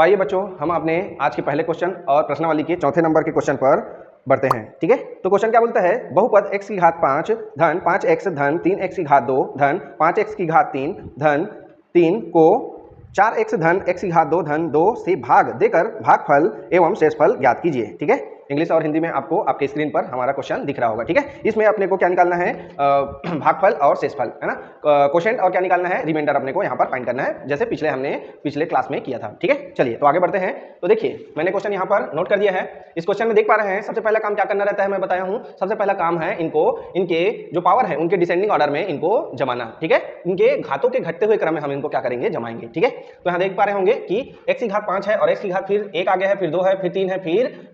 आइए बच्चों, हम अपने आज के पहले क्वेश्चन और प्रश्नावली के चौथे नंबर के क्वेश्चन पर बढ़ते हैं। ठीक है, तो क्वेश्चन क्या बोलता है, बहुपद x की घात 5 धन 5x धन 3x की घात 2 धन 5x की घात 3 धन 3 को 4x धन x की घात 2 धन 2 से भाग देकर भागफल एवं शेषफल ज्ञात कीजिए। ठीक है, इंग्लिश और हिंदी में आपको आपके स्क्रीन पर हमारा क्वेश्चन दिख रहा होगा। ठीक है, इसमें अपने को क्या निकालना है, भागफल और शेषफल, है ना, क्वोशिएंट और क्या निकालना है, रिमाइंडर अपने को यहाँ पर फाइंड करना है, जैसे हमने पिछले क्लास में किया था। ठीक है, चलिए तो आगे बढ़ते हैं। तो देखिए मैंने क्वेश्चन यहाँ पर नोट कर दिया है। इस क्वेश्चन में देख पा रहे हैं, सबसे पहला काम क्या करना रहता है, मैं बताया हूँ। सबसे पहला काम है इनको इनके जो पावर है उनके डिसेंडिंग ऑर्डर में इनको जमाना। ठीक है, इनके घातों के घटते हुए क्रम में हम इनको क्या करेंगे, जमाएंगे। ठीक है, तो यहाँ देख पा रहे होंगे कि x की घात 5 है और x की घात फिर 1 आगे है, फिर 2 है, फिर 3 है,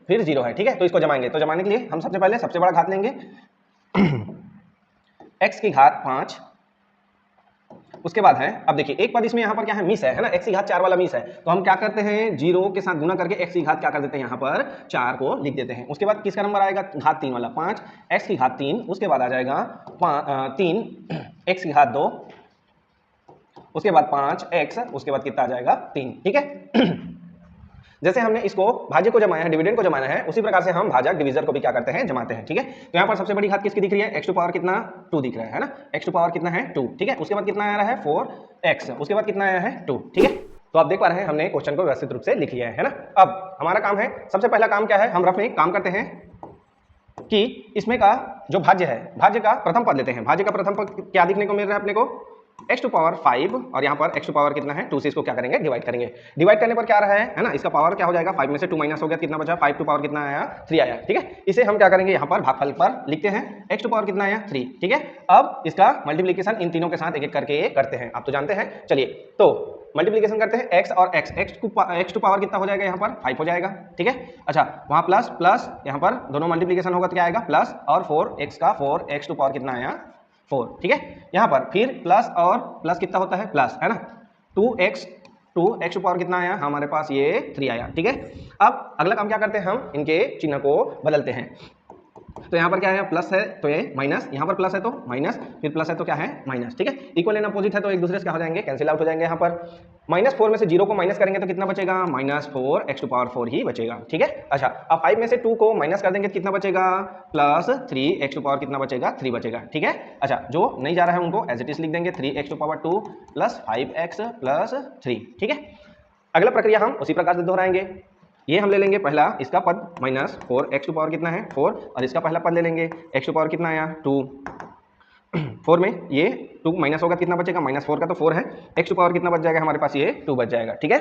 फिर 0 है। ठीक है, तो इसको जमाएंगे। तो जमाने के लिए हम सबसे पहले सबसे बड़ा घात लेंगे x की घात 5। उसके बाद है, अब देखिए एक पद इसमें यहाँ पर क्या है, मिस है ना, x की घात 4 वाला मिस है। तो हम क्या करते हैं, 0 के साथ गुना करके x की घात क्या कर देते हैं, यहाँ पर 4 को लिख देते हैं। उसके बाद किसका नंबर आएगा, घात 3 वाला 5, x की घात 3। उसके बाद आ जाएगा 3 x की घात 2, उसके बाद 5x, उसके बाद कितना आ जाएगा 3। ठीक है जैसे हमने इसको भाज्य को जमाया है, डिविडेंड को जमाना है, उसी प्रकार से हम भाजक डिवीजर को भी क्या करते हैं, जमाते हैं। ठीक है, तो यहाँ पर सबसे बड़ी घात किसकी दिख रही है, x टू पावर कितना 2 दिख रहा है ना, x टू पावर कितना है 2। ठीक है, उसके बाद कितना आ रहा है 4x, उसके बाद कितना आया है 2। ठीक है, तो आप देख पा रहे हैं हमने क्वेश्चन को व्यवस्थित रूप से लिख लिया है ना। अब हमारा काम है, सबसे पहला काम क्या है, हम रफ में काम करते हैं कि इसमें का जो भाज्य है, भाज्य का प्रथम पद लेते हैं। भाज्य का प्रथम पद क्या दिखने को मिल रहा है अपने को, x टू पावर 5 और यहाँ पर x टू पावर कितना है 2 से इसको क्या करेंगे, डिवाइड करेंगे। डिवाइड करने पर क्या रहा है ना, इसका पावर क्या हो जाएगा, 5 में से 2 माइनस हो गया, कितना बचा, 5 टू पावर कितना आया 3 आया। ठीक है, इसे हम क्या करेंगे, यहाँ पर भागफल पर लिखते हैं, x टू पावर कितना आया 3। ठीक है, अब इसका मल्टीप्लीकेशन इन तीनों के साथ एक एक करके करते हैं, आप तो जानते हैं। चलिए तो मल्टीप्लीकेशन करते हैं x और x टू पावर कितना हो जाएगा, यहाँ पर 5 हो जाएगा। ठीक है, अच्छा वहाँ प्लस प्लस, यहाँ पर दोनों मल्टीप्लीकेशन होगा तो क्या आएगा, प्लस और 4x का 4x टू पावर कितना आया 4। ठीक है, यहाँ पर फिर प्लस और प्लस कितना होता है, प्लस, है ना, 2x टू पावर कितना आया हमारे पास, ये 3 आया। ठीक है, अब अगला काम क्या करते हैं, हम इनके चिन्ह को बदलते हैं। तो यहाँ पर क्या है, प्लस है तो ये माइनस, यहाँ पर प्लस है तो माइनस, फिर प्लस है तो क्या है माइनस। ठीक है, इक्वल एंड अपोजिट है तो एक दूसरे से क्या हो जाएंगे, कैंसिल आउट हो जाएंगे। यहाँ पर -4 में से 0 को माइनस करेंगे तो कितना बचेगा, -4x टू पावर 4 ही बचेगा। ठीक है, अच्छा अब 5 में से 2 को माइनस कर देंगे तो कितना बचेगा, +3x टू पावर कितना बचेगा, 3 बचेगा। ठीक है, अच्छा जो नहीं जा रहा है उनको एज इट इज लिख देंगे, 3x टू पावर 2 + 5x + 3। ठीक है, अगला प्रक्रिया हम उसी प्रकार से दोहराएंगे। ये हम ले लेंगे पहला इसका पद -4x टू पावर कितना है 4, और इसका पहला पद ले लेंगे x टू पावर कितना आया 2। 4 में ये 2 माइनस होगा, कितना बचेगा, -4 का तो 4 है, x टू पावर कितना बच जाएगा हमारे पास, ये 2 बच जाएगा। ठीक है,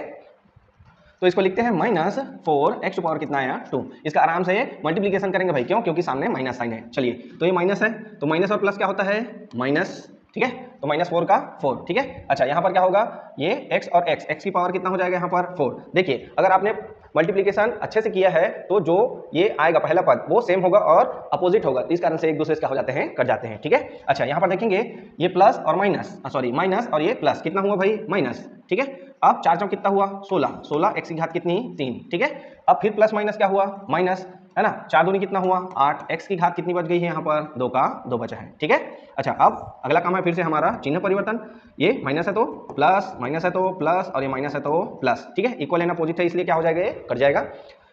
तो इसको लिखते हैं -4x टू पावर कितना आया 2। इसका आराम से मल्टीप्लीकेशन करेंगे भाई, क्यों, क्योंकि सामने माइनस साइन है। चलिए तो ये माइनस है तो माइनस और प्लस क्या होता है, माइनस। ठीक है, तो -4 का 4। ठीक है, अच्छा यहाँ पर क्या होगा, ये x और x की पावर कितना हो जाएगा यहाँ पर 4। देखिए अगर आपने मल्टीप्लीकेशन अच्छे से किया है तो जो ये आएगा पहला पद वो सेम होगा और अपोजिट होगा, इस कारण से एक दूसरे से क्या हो जाते हैं, कट जाते हैं। ठीक है, अच्छा यहाँ पर देखेंगे ये प्लस और माइनस, सॉरी माइनस और ये प्लस, कितना हुआ भाई माइनस। ठीक है, अब 4 चौक कितना हुआ 16 x की घात कितनी 3। ठीक है, अब फिर प्लस माइनस क्या हुआ माइनस, है ना, 4 दूनी कितना हुआ 8, x की घात कितनी बच गई है यहाँ पर 2 का 2 बचा है। ठीक है, अच्छा अब अगला काम है फिर से हमारा चिन्ह परिवर्तन। ये माइनस है तो प्लस, माइनस है तो प्लस, और ये माइनस है तो प्लस। ठीक है, इक्वल एंड अपोजिट है इसलिए क्या हो जाएगा, ये कट जाएगा।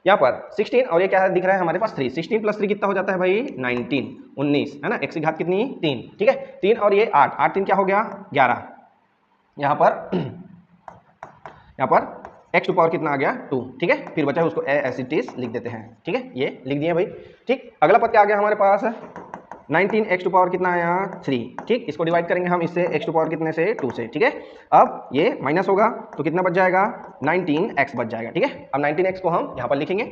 यहाँ पर 16 और ये क्या दिख रहा है हमारे पास 3, 16 + 3 कितना हो जाता है भाई 19, है ना, x की घात कितनी 3। ठीक है, 3 और ये 8, 8 3 क्या हो गया 11। यहाँ पर x टू पावर कितना आ गया 2। ठीक है, फिर बचा है उसको एज इट इज लिख देते हैं। ठीक है, ये लिख दिए भाई। ठीक, अगला पद क्या आ गया हमारे पास 19x टू पावर कितना आया 3। ठीक, इसको डिवाइड करेंगे हम इससे x टू पावर कितने से 2 से। ठीक है, अब ये माइनस होगा तो कितना बच जाएगा 19x बच जाएगा। ठीक है, अब 19x को हम यहाँ पर लिखेंगे,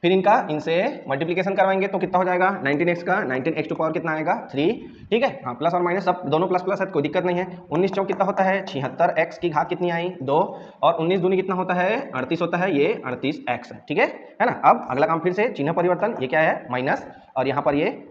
फिर इनसे मल्टीप्लीकेशन करवाएंगे तो कितना हो जाएगा 19x का 19x टू पावर कितना आएगा 3। ठीक है, हाँ प्लस और माइनस सब दोनों प्लस प्लस है, कोई दिक्कत नहीं है। 19 चौक कितना होता है 76, x की घात कितनी आई 2, और 19 दूनी कितना होता है 38 होता है, ये 38x। ठीक है ना, अब अगला काम फिर से चिन्ह परिवर्तन, ये क्या है माइनस, और यहाँ पर ये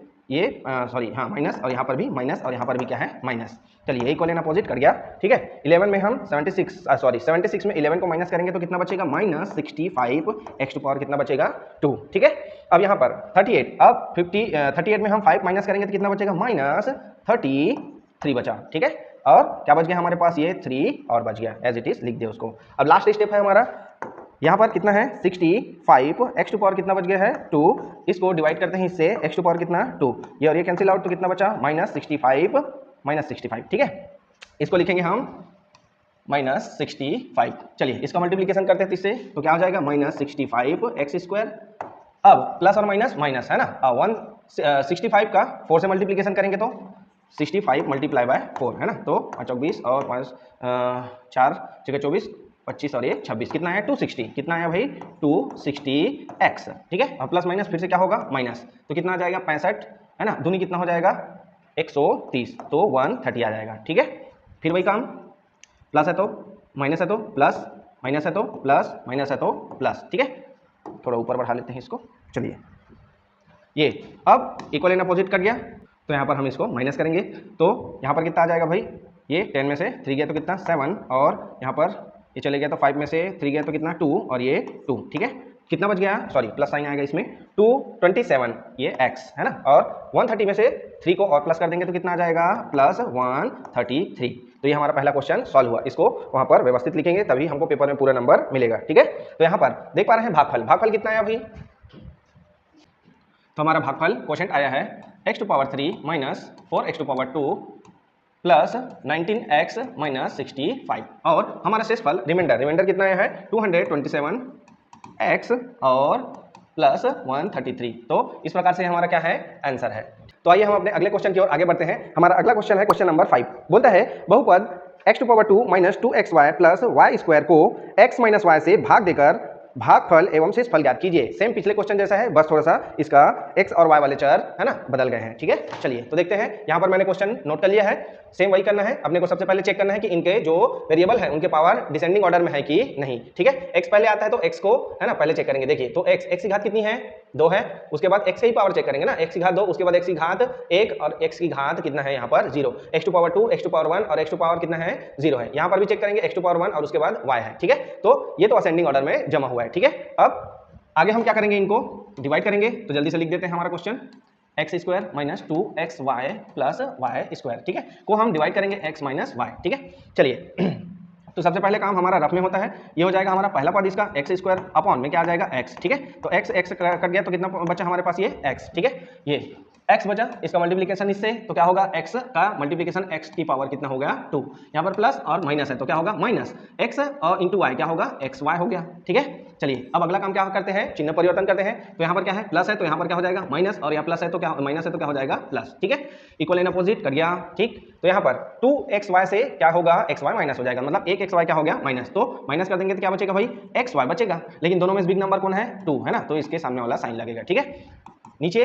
सॉरी हाँ माइनस, और यहाँ पर भी माइनस, और यहाँ पर भी क्या है माइनस। चलिए इक्वल एंड अपोजिट कर गया। ठीक है, 11 में हम 76 में 11 को माइनस करेंगे तो कितना बचेगा -65, x टू पावर कितना बचेगा 2। ठीक है, अब यहाँ पर 38, अब 38 में हम 5 माइनस करेंगे तो कितना बचेगा -33 बचा। ठीक है, और क्या बच गया हमारे पास, ये 3 और बच गया, एज इट इज लिख दे उसको। अब लास्ट स्टेप है हमारा यहाँ पर कितना है 65, एक्स टू पावर कितना बच गया है 2, इसको डिवाइड करते हैं इससे, एक्स टू पावर कितना 2, ये और ये कैंसिल आउट तो कितना बचा -65, ठीक है। इसको लिखेंगे हम -65। चलिए इसका मल्टीप्लिकेशन करते हैं इससे, तो क्या हो जाएगा -65x²। अब प्लस और माइनस माइनस है ना, 165 का 4 से मल्टीप्लिकेशन करेंगे तो 65 मल्टीप्लाई बाय 4 है ना, तो 24 और 5 4 24 25 और 1 26, कितना है 260, कितना आया भाई 260x, ठीक है। और प्लस माइनस फिर से क्या होगा माइनस, तो कितना आ जाएगा 65 है ना, दूनी कितना हो जाएगा 130, तो 130 आ जाएगा, ठीक है। फिर वही काम, प्लस है तो माइनस है तो प्लस, माइनस है तो प्लस, माइनस है तो प्लस, ठीक है। थोड़ा ऊपर बढ़ा लेते हैं इसको, चलिए ये अब इक्वल एंड अपोजिट कर गया, तो यहाँ पर हम इसको माइनस करेंगे, तो यहाँ पर कितना आ जाएगा भाई, ये 10 में से 3 गया तो कितना 7, और यहाँ पर ये चले गया तो 5 में से 3 गया तो कितना 2, और ये 2, ठीक है। कितना बच गया, सॉरी प्लस साइन आएगा इसमें, 227 ये x है ना, और 130 में से 3 को और प्लस कर देंगे तो कितना आ जाएगा +133। तो ये हमारा पहला क्वेश्चन सॉल्व हुआ, इसको वहाँ पर व्यवस्थित लिखेंगे तभी हमको पेपर में पूरा नंबर मिलेगा, ठीक है। तो यहाँ पर देख पा रहे हैं भागफल, भागफल कितना आया भाई, तो हमारा भागफल क्वोशंट आया है x⁴ - 4x⁴ प्लस 19x - 65, और हमारा शेषफल रिमाइंडर कितना आया है 227x और प्लस 133। तो इस प्रकार से हमारा क्या है आंसर है। तो आइए हम अपने अगले क्वेश्चन की ओर आगे बढ़ते हैं। हमारा अगला क्वेश्चन है क्वेश्चन नंबर 5, बोलता है बहुपद x⁴ - 2xy + y² को x - y से भाग देकर भागफल एवं शेषफल ज्ञात कीजिए। सेम पिछले क्वेश्चन जैसा है, बस थोड़ा सा इसका x और y वाले चर है ना बदल गए हैं, ठीक है। चलिए तो देखते हैं, यहाँ पर मैंने क्वेश्चन नोट कर लिया है, सेम वही करना है अपने को। सबसे पहले चेक करना है कि इनके जो वेरिएबल है उनके पावर डिसेंडिंग ऑर्डर में है कि नहीं, ठीक है। x पहले आता है तो x को है ना पहले चेक करेंगे, देखिए तो x की घात कितनी है 2 है, उसके बाद x की पावर चेक करेंगे ना, x की घात 2, उसके बाद x की घात 1 और x की घात कितना है यहाँ पर 0, x⁴ 2, x⁴ 1 और x⁴ कितना है 0 है। यहाँ पर भी चेक करेंगे x⁴ 1 और उसके बाद y है, ठीक है। तो ये तो असेंडिंग ऑर्डर में जमा हुआ है, ठीक है। अब आगे हम क्या करेंगे, इनको डिवाइड करेंगे, तो जल्दी से लिख देते हैं हमारा क्वेश्चन x² - 2xy + y², ठीक है, को हम डिवाइड करेंगे x - y, ठीक है। चलिए तो सबसे पहले काम हमारा रफ में होता है, ये हो जाएगा हमारा पहला पद इसका x² अपॉन में क्या आ जाएगा x, ठीक है। तो x कट गया तो कितना बचा हमारे पास ये x, ठीक है, ये x बचा, इसका मल्टीप्लिकेशन इससे तो क्या होगा x का मल्टीप्लिकेशन x की पावर कितना हो गया 2, यहाँ पर प्लस और माइनस है तो क्या होगा माइनस x और इंटू y क्या होगा xy हो गया, ठीक है। चलिए अब अगला काम क्या करते हैं, चिन्ह परिवर्तन करते हैं, तो यहाँ पर क्या है प्लस है तो यहाँ पर क्या हो जाएगा माइनस, और यहाँ प्लस है तो क्या माइनस है तो क्या हो जाएगा प्लस, ठीक है। इक्वल एंड अपोजिट कर गया, ठीक। तो यहाँ पर 2xy से क्या होगा xy माइनस हो जाएगा, मतलब 1xy क्या हो गया माइनस, तो माइनस कर देंगे तो क्या बचेगा भाई xy बचेगा, लेकिन दोनों में बिग नंबर कौन है 2 है ना, तो इसके सामने वाला साइन लगेगा, ठीक है। नीचे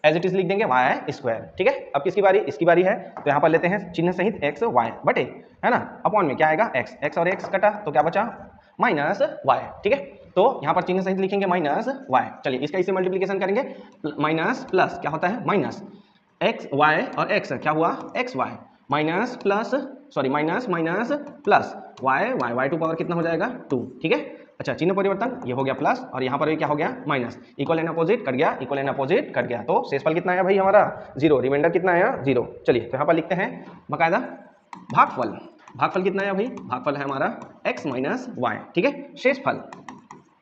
एज इट इज लिख देंगे y², ठीक है। अब किसकी बारी, इसकी बारी है, तो यहाँ पर लेते हैं चिन्ह सहित x y बटे है ना अपॉन में क्या आएगा x और x कटा तो क्या बचा -y, ठीक है। तो यहाँ पर चिन्ह सहित लिखेंगे -y। चलिए इसका इससे मल्टीप्लिकेशन करेंगे, माइनस प्लस क्या होता है माइनस x y और x क्या हुआ xy, minus plus sorry minus minus plus y कितना हो जाएगा 2, ठीक है। अच्छा चिन्ह परिवर्तन, ये हो गया प्लस और यहाँ पर भी क्या हो गया minus, equal and opposite cut गया, इक्वल एंड अपोजिट कट गया, तो शेषफल कितना आया भाई हमारा 0, रिमाइंडर कितना आया 0। चलिए तो यहाँ पर लिखते हैं बकायदा भागफल, भागफल कितना आया भाई, भागफल है हमारा x - y, ठीक है।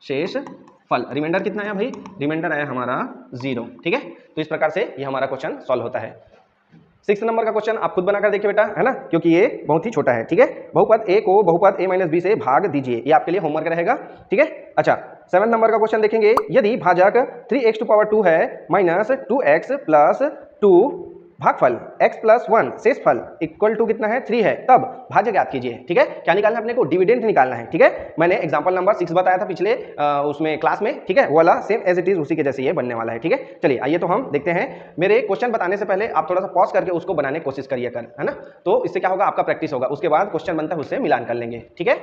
शेषफल रिमाइंडर कितना आया भाई, रिमाइंडर आया हमारा 0, ठीक है। तो इस प्रकार से ये हमारा क्वेश्चन सॉल्व होता है। 6 नंबर का क्वेश्चन आप खुद बनाकर देखिए बेटा, है ना, क्योंकि ये बहुत ही छोटा है, ठीक है। बहुपद a को बहुपद a - b से भाग दीजिए, ये आपके लिए होमवर्क रहेगा, ठीक है। अच्छा 7 नंबर का क्वेश्चन देखेंगे, यदि भाजक 3x⁴ है -2x + 2 भागफल x + 1 शेषफल इक्वल टू कितना है 3 है, तब भाज्य ज्ञात कीजिए, ठीक है। क्या निकालना है अपने को, डिविडेंड निकालना है, ठीक है। मैंने एग्जांपल नंबर 6 बताया था पिछले उसमें क्लास में, ठीक है, वो वाला सेम एज इट इज उसी के जैसे ये बनने वाला है, ठीक है। चलिए आइए तो हम देखते हैं, मेरे क्वेश्चन बताने से पहले आप थोड़ा सा पॉज करके उसको बनाने की कोशिश करिए कर, है ना, तो इससे क्या होगा आपका प्रैक्टिस होगा, उसके बाद क्वेश्चन बनता है उससे मिलान कर लेंगे, ठीक है।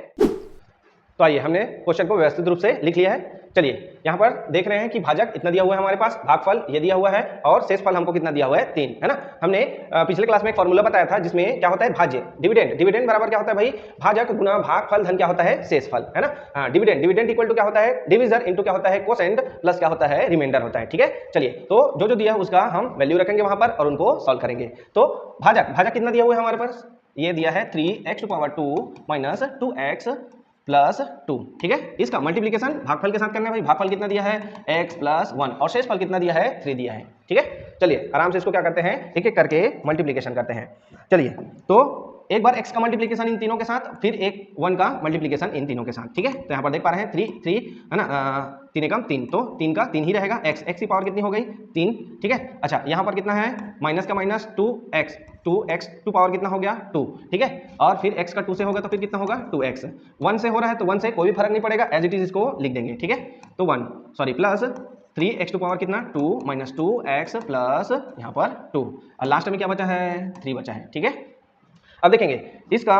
तो आइए हमने क्वेश्चन को व्यवस्थित रूप से लिख लिया है। चलिए यहाँ पर देख रहे हैं कि भाजक इतना दिया हुआ है हमारे पास, भागफल ये दिया हुआ है और शेषफल हमको कितना दिया हुआ है 3, है ना। हमने पिछले क्लास में एक फॉर्मूला बताया था जिसमें क्या होता है भाज्य, डिविडेंड बराबर क्या होता है भाई भाजक गुना भागफल धन क्या होता है शेषफल, है ना। डिविडेंड इक्वल टू क्या होता है डिविजन इनटू क्या होता है कोसेंट प्लस क्या होता है रिमाइंडर होता है, ठीक है। चलिए तो जो दिया है उसका हम वैल्यू रखेंगे वहां पर और उनको सॉल्व करेंगे। तो भाजक कितना दिया हुआ है हमारे पास, ये दिया है 3x⁴ - 2x प्लस 2, ठीक है। इसका मल्टीप्लीकेशन भागफल के साथ करना है भाई। भागफल कितना दिया है x प्लस 1 और शेषफल कितना दिया है 3 दिया है, ठीक है। चलिए आराम से इसको क्या करते हैं, एक एक करके मल्टीप्लीकेशन करते हैं। चलिए तो एक बार x का मल्टीप्लीकेशन इन तीनों के साथ, फिर एक 1 का मल्टीप्लीकेशन इन तीनों के साथ, ठीक है। तो यहाँ पर देख पा रहे हैं 3 है ना, 3 एकम 3, तो 3 का 3 ही रहेगा। x की पावर कितनी हो गई 3, ठीक है। अच्छा यहाँ पर कितना है माइनस का माइनस 2x टू पावर कितना हो गया 2, ठीक है। और फिर x का 2 से होगा तो फिर कितना होगा 2x। 1 से हो रहा है तो 1 से कोई भी फर्क नहीं पड़ेगा, एज इट इज इसको लिख देंगे, ठीक है। तो 1 sorry plus 3x to power कितना 2 माइनस 2x प्लस यहाँ पर 2 और लास्ट में क्या बचा है 3 बचा है, ठीक है। अब देखेंगे इसका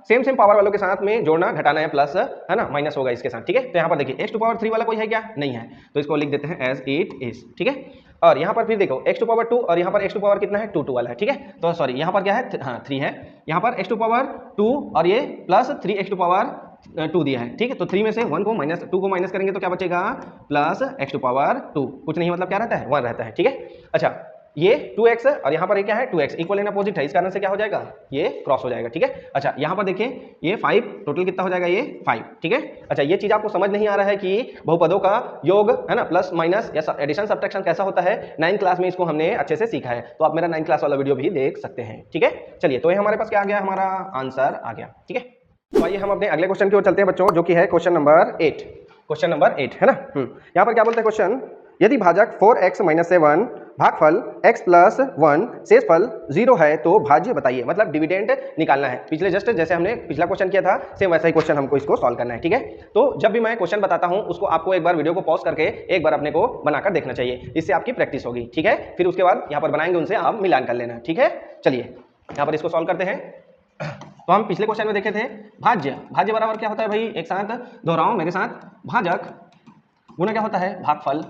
सेम पावर वालों के साथ में जोड़ना घटाना है, प्लस है ना माइनस होगा इसके साथ, ठीक है। तो यहाँ पर देखिए x टू पावर 3 वाला कोई है क्या, नहीं है, तो इसको लिख देते हैं एज इट इज, ठीक है। और यहाँ पर फिर देखो x टू पावर 2 और यहाँ पर x टू पावर कितना है 2 वाला है, ठीक है। तो सॉरी यहाँ पर क्या है हाँ 3 है, यहाँ पर x टू पावर 2 और ये प्लस 3x टू पावर 2 दिया है, ठीक है। तो 3 में से 1 को माइनस 2 को माइनस करेंगे तो क्या बचेगा प्लस x टू पावर 2, कुछ नहीं मतलब क्या रहता है 1 रहता है, ठीक है। अच्छा ये 2x और यहाँ पर ये क्या है 2x इक्वल एंड अपोजिट है, इस कारण से क्या हो जाएगा ये क्रॉस हो जाएगा, ठीक है। अच्छा यहाँ पर देखिए ये 5 टोटल कितना हो जाएगा ये 5, ठीक है। अच्छा ये चीज आपको समझ नहीं आ रहा है कि बहुपदों का योग है ना प्लस माइनस या एडिशन सब्ट्रैक्शन कैसा होता है, 9th क्लास में इसको हमने अच्छे से सीखा है, तो आप मेरा 9th क्लास वाला वीडियो भी देख सकते हैं, ठीक है। चलिए तो ये हमारे पास क्या आ गया, हमारा आंसर आ गया, ठीक है। तो आइए हम अपने अगले क्वेश्चन की ओर चलते हैं बच्चों, जो कि है क्वेश्चन नंबर 8। क्वेश्चन नंबर 8 है ना। यहाँ पर क्या बोलते हैं क्वेश्चन, यदि भाजक 4x माइनस 7 भागफल x प्लस 1 शेषफल 0 है तो भाज्य बताइए, मतलब डिविडेंड निकालना है। पिछले जस्ट जैसे हमने पिछला क्वेश्चन किया था सेम वैसा ही क्वेश्चन हमको इसको सॉल्व करना है, ठीक है। तो जब भी मैं क्वेश्चन बताता हूं उसको आपको एक बार वीडियो को पॉज करके एक बार अपने को बनाकर देखना चाहिए, इससे आपकी प्रैक्टिस होगी, ठीक है। फिर उसके बाद यहाँ पर बनाएंगे उनसे आप मिलान कर लेना, ठीक है। चलिए यहाँ पर इसको सॉल्व करते हैं। तो हम पिछले क्वेश्चन में देखे थे भाज्य बराबर क्या होता है भाई, एक साथ दोहराओ मेरे साथ, भाजक गुना क्या होता है भागफल,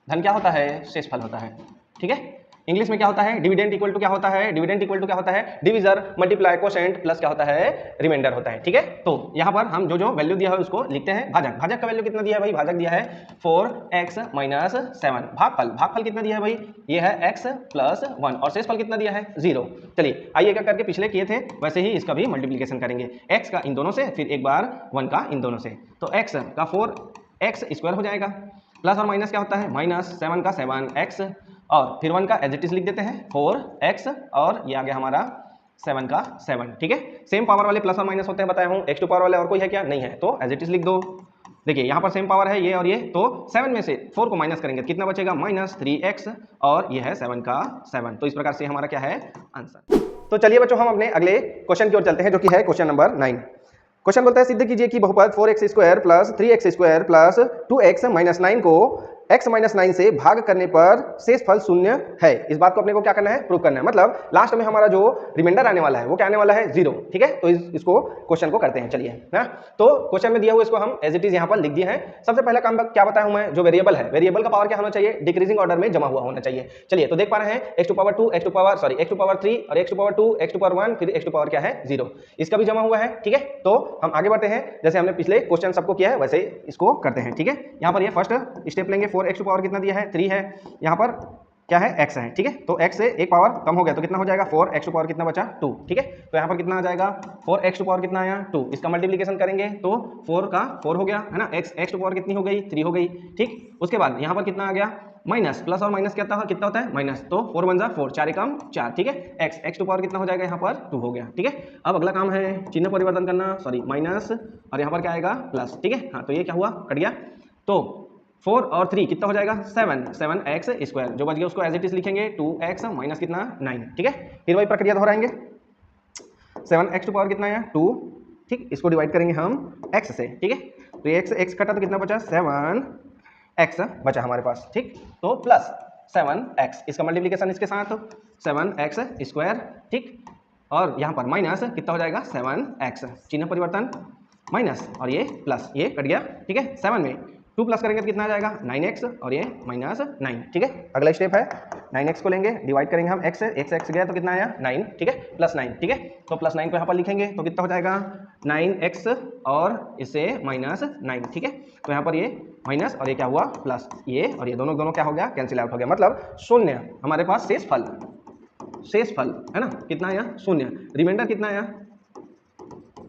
धन क्या होता है शेषफल होता है, ठीक है। इंग्लिश में क्या होता है डिविडेंड इक्वल टू क्या होता है, डिविडेंड इक्वल टू क्या होता है डिविजर मल्टीप्लाई कोसेंट प्लस क्या होता है रिमाइंडर होता है, ठीक है। तो यहाँ पर हम जो वैल्यू दिया है उसको लिखते हैं। भाजक का वैल्यू कितना दिया है भाई, भाजक दिया है 4x माइनस 7, भागफल कितना दिया है भाई, ये है x प्लस 1 और शेषफल कितना दिया है 0। चलिए आइए क्या करके पिछले किए थे वैसे ही इसका भी मल्टीप्लीकेशन करेंगे, x का इन दोनों से फिर एक बार 1 का इन दोनों से, तो x का 4x स्क्वायर हो जाएगा, प्लस और माइनस क्या होता है माइनस 7 का 7x और फिर 1 का एज इट इज लिख देते हैं 4x और ये आ गया हमारा 7 का 7, ठीक है। सेम पावर वाले प्लस और माइनस होते हैं बताया हूँ, x टू पावर वाले और कोई है क्या, नहीं है, तो एज इट इज लिख दो। देखिए यहाँ पर सेम पावर है ये और ये, तो 7 में से 4 को माइनस करेंगे कितना बचेगा माइनस 3x और ये है 7 का 7, तो इस प्रकार से हमारा क्या है आंसर। तो चलिए बच्चों हम अपने अगले क्वेश्चन की ओर चलते हैं, जो कि है क्वेश्चन नंबर 9। क्वेश्चन बोलता है सिद्ध कीजिए कि बहुपद 4x square plus 3x square plus 2x minus 9 को x माइनस 9 से भाग करने पर शेषफल 0 है। इस बात को अपने को क्या करना है प्रूव करना है, मतलब लास्ट में हमारा जो रिमाइंडर आने वाला है वो क्या आने वाला है 0, ठीक है। तो इसको क्वेश्चन को करते हैं, चलिए ना। तो क्वेश्चन में दिया हुआ इसको हम एज इट इज यहाँ पर लिख दिए हैं। सबसे पहला काम क्या बताया हूँ मैं, जो वेरिएबल है वेरिएबल का पावर क्या होना चाहिए डिक्रीजिंग ऑर्डर में जमा हुआ होना चाहिए। चलिए तो देख पा रहे हैं x to power 2 x to power 3 और x to power 2 x to power 1 फिर x टू पावर क्या है 0, इसका भी जमा हुआ है, ठीक है। तो हम आगे बढ़ते हैं, जैसे हमने पिछले क्वेश्चन सबको किया है वैसे इसको करते हैं, ठीक है। यहाँ पर ये फर्स्ट स्टेप लेंगे, 4x टू पावर कितना दिया है 3 है, यहाँ पर क्या है x है, ठीक है। तो x से एक पावर कम हो गया तो कितना हो जाएगा 4x टू पावर कितना बचा 2, ठीक है। तो यहाँ पर कितना आ जाएगा 4x टू पावर कितना आया 2, इसका मल्टीप्लीकेशन करेंगे तो 4 का 4 हो गया है ना, x टू पावर कितनी हो गई 3 हो गई, ठीक। उसके बाद यहाँ पर कितना आ गया माइनस, प्लस और माइनस कितना होता है माइनस, तो 4 1 4 4 एकम 4, ठीक है। x टू पावर कितना हो जाएगा यहाँ पर 2 हो गया, ठीक है। अब अगला काम है चिन्ह परिवर्तन करना, सॉरी माइनस और यहाँ पर क्या आएगा प्लस, ठीक है। हाँ तो ये क्या हुआ कट गया, तो 4 और 3 कितना हो जाएगा 7x स्क्वायर, जो बच गया उसको एज इट इज लिखेंगे 2x माइनस कितना 9, ठीक है। फिर वही प्रक्रिया दोहराएंगे, 7x टू पावर कितना आया 2, ठीक, इसको डिवाइड करेंगे हम x से, ठीक है। तो ये x कटा तो कितना बचा 7x बचा हमारे पास, ठीक। तो प्लस 7x, इसका मल्टीप्लीकेशन इसके साथ 7x स्क्वायर, ठीक, और यहाँ पर माइनस कितना हो जाएगा 7x, चिन्ह परिवर्तन माइनस और ये प्लस, ये कट गया, ठीक है। 7 में 2 प्लस करेंगे तो कितना आ जाएगा 9x और ये माइनस 9, ठीक है। अगला स्टेप है 9x को लेंगे डिवाइड करेंगे हम x से, x गया तो कितना आया 9, ठीक है, प्लस 9, ठीक है। तो प्लस 9 को यहाँ पर लिखेंगे तो कितना हो जाएगा 9x और इससे माइनस 9, ठीक है। तो यहाँ पर ये माइनस और ये क्या हुआ प्लस, ये और ये दोनों क्या हो गया कैंसिल आउट हो गया, मतलब 0 हमारे पास शेषफल है ना, कितना आया 0, रिमाइंडर कितना आया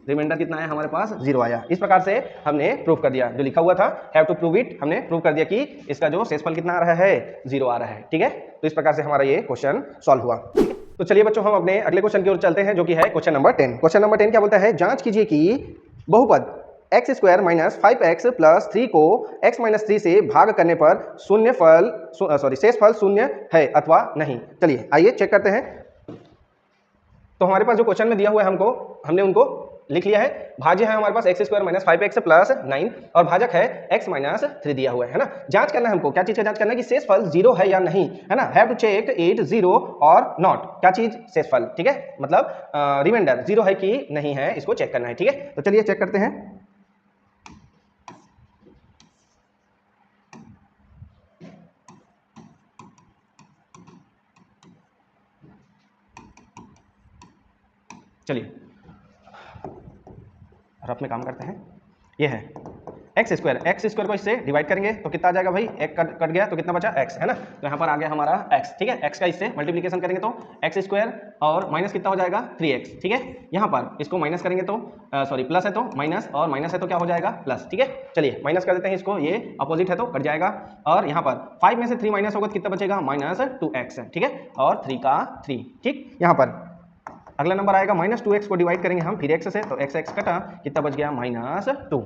रिमाइंडर कितना आया हमारे पास 0 आया। इस प्रकार से हमने प्रूव कर दिया, जो लिखा हुआ था हैव टू प्रूव इट, हमने प्रूव कर दिया कि इसका जो शेषफल कितना आ रहा है 0 आ रहा है। ठीक है, तो इस प्रकार से हमारा ये क्वेश्चन सॉल्व हुआ। तो चलिए बच्चों हम अपने अगले क्वेश्चन की ओर चलते हैं, जो कि है क्वेश्चन नंबर 10। क्वेश्चन नंबर 10 क्या बोलता है, जांच कीजिए कि बहुपद x square minus 5x plus 3 को x माइनस 3 से भाग करने पर शेषफल शून्य है अथवा नहीं। चलिए आइए चेक करते हैं। तो हमारे पास जो क्वेश्चन में दिया हुआ है हमने उनको लिख लिया है। भाज्य है हमारे पास x square minus 5x plus 9 और भाजक है x माइनस 3 दिया हुआ है ना। जांच करना है हमको, क्या चीज का जांच करना है कि शेषफल 0 है या नहीं, है ना। हैव टू चेक इट 0 और नॉट, क्या चीज शेषफल, ठीक है, मतलब रिमाइंडर 0 है कि नहीं है, इसको चेक करना है। ठीक है, तो चलिए चेक करते हैं। चलिए रफ में काम करते हैं। ये है एक्स स्क्वायर को इससे डिवाइड करेंगे तो कितना आ जाएगा भाई, एक कट गया तो कितना बचा x, है ना। तो यहाँ पर आ गया हमारा x, ठीक है। x का इससे मल्टीप्लिकेशन करेंगे तो एक्स स्क्वायर और माइनस कितना हो जाएगा 3x, ठीक है। यहाँ पर इसको माइनस करेंगे तो प्लस है तो माइनस और माइनस है तो क्या हो जाएगा प्लस, ठीक है। चलिए माइनस कर देते हैं इसको, ये अपोजिट है तो कट जाएगा। और यहाँ पर 5 में से 3 माइनस होगा तो कितना बचेगा माइनस 2x, ठीक है, और 3 का 3, ठीक। यहाँ पर अगला नंबर आएगा माइनस 2x को डिवाइड करेंगे हम फिर x से, तो x कटा, कितना बच गया -2,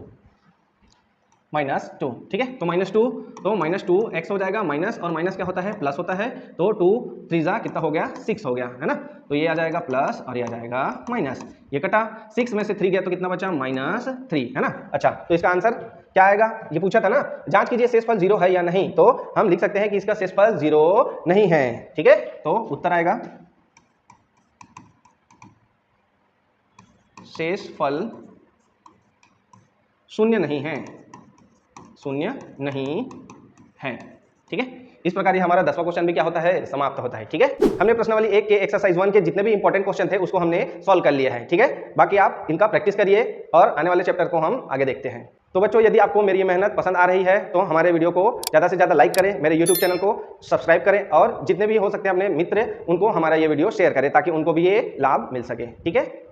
ठीक है। तो -2 x हो जाएगा, माइनस और माइनस क्या होता है प्लस होता है, तो 2 3 कितना हो गया 6 हो गया, है ना। तो ये आ जाएगा प्लस और ये आ जाएगा माइनस, ये कटा, 6 में से 3 गया तो कितना बचा -3, है ना। अच्छा, तो इसका आंसर क्या आएगा, ये पूछा था ना, जांच कीजिए शेषफल 0 है या नहीं, तो हम लिख सकते हैं कि इसका शेषफल 0 नहीं है, ठीक है। तो उत्तर आएगा शेषफल शून्य नहीं है, ठीक है। इस प्रकार ये हमारा 10वां क्वेश्चन भी क्या होता है, समाप्त होता है, ठीक है। हमने प्रश्नावली 1 के एक्सरसाइज 1 के जितने भी इंपॉर्टेंट क्वेश्चन थे उसको हमने सॉल्व कर लिया है, ठीक है। बाकी आप इनका प्रैक्टिस करिए और आने वाले चैप्टर को हम आगे देखते हैं। तो बच्चों, यदि आपको मेरी ये मेहनत पसंद आ रही है तो हमारे वीडियो को ज़्यादा से ज़्यादा लाइक करें, मेरे यूट्यूब चैनल को सब्सक्राइब करें और जितने भी हो सकते हैं अपने मित्र उनको हमारा ये वीडियो शेयर करें ताकि उनको भी ये लाभ मिल सके, ठीक है।